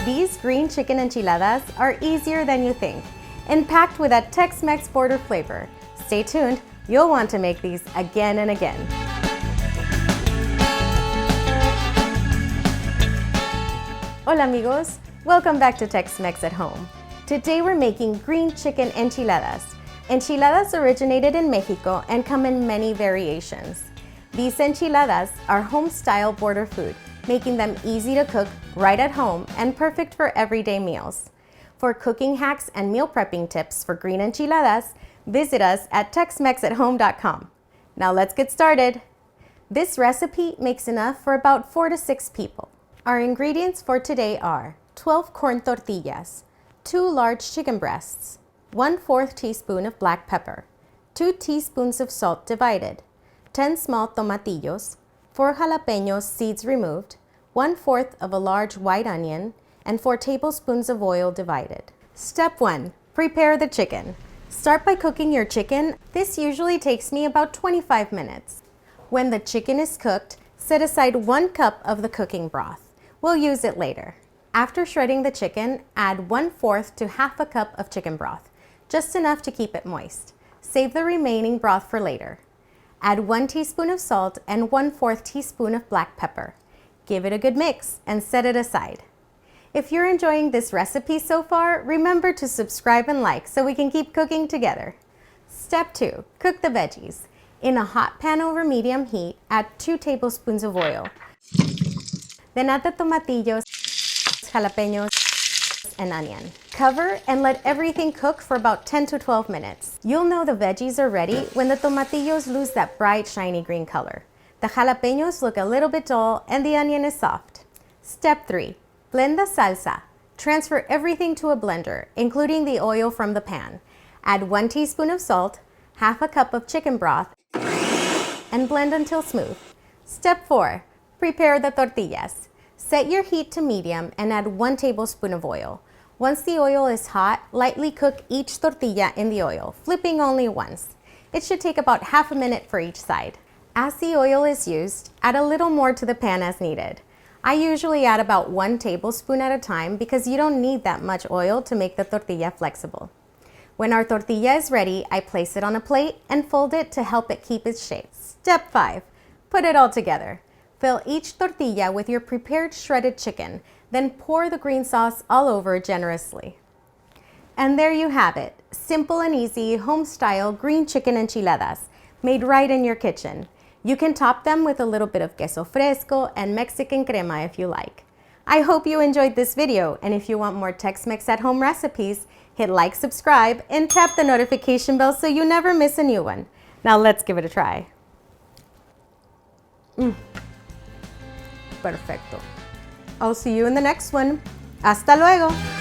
These green chicken enchiladas are easier than you think and packed with that Tex-Mex border flavor. Stay tuned, you'll want to make these again and again. Hola amigos, welcome back to Tex-Mex at Home. Today we're making green chicken enchiladas. Enchiladas originated in Mexico and come in many variations. These enchiladas are home-style border food, making them easy to cook right at home and perfect for everyday meals. For cooking hacks and meal prepping tips for green enchiladas, visit us at texmexathome.com. Now let's get started. This recipe makes enough for about 4 to 6 people. Our ingredients for today are 12 corn tortillas, 2 large chicken breasts, 1/4 teaspoon of black pepper, 2 teaspoons of salt divided, 10 small tomatillos, 4 jalapeños seeds removed, 1/4 of a large white onion, and 4 tablespoons of oil divided. Step 1. Prepare the chicken. Start by cooking your chicken. This usually takes me about 25 minutes. When the chicken is cooked, set aside 1 cup of the cooking broth. We'll use it later. After shredding the chicken, add 1/4 to half a cup of chicken broth, just enough to keep it moist. Save the remaining broth for later. Add 1 teaspoon of salt and 1/4 teaspoon of black pepper. Give it a good mix and set it aside. If you're enjoying this recipe so far, remember to subscribe and like so we can keep cooking together. Step 2. Cook the veggies. In a hot pan over medium heat, add 2 tablespoons of oil. Then add the tomatillos, jalapeños, and onion. Cover and let everything cook for about 10 to 12 minutes. You'll know the veggies are ready when the tomatillos lose that bright, shiny green color. The jalapeños look a little bit dull and the onion is soft. Step 3. Blend the salsa. Transfer everything to a blender, including the oil from the pan. Add 1 teaspoon of salt, half a cup of chicken broth, and blend until smooth. Step 4. Prepare the tortillas. Set your heat to medium and add 1 tablespoon of oil. Once the oil is hot, lightly cook each tortilla in the oil, flipping only once. It should take about half a minute for each side. As the oil is used, add a little more to the pan as needed. I usually add about 1 tablespoon at a time because you don't need that much oil to make the tortilla flexible. When our tortilla is ready, I place it on a plate and fold it to help it keep its shape. Step 5. Put it all together. Fill each tortilla with your prepared shredded chicken, then pour the green sauce all over generously. And there you have it, simple and easy, home-style green chicken enchiladas, made right in your kitchen. You can top them with a little bit of queso fresco and Mexican crema if you like. I hope you enjoyed this video, and if you want more Tex-Mex at Home recipes, hit like, subscribe, and tap the notification bell so you never miss a new one. Now let's give it a try. Perfecto. I'll see you in the next one. Hasta luego.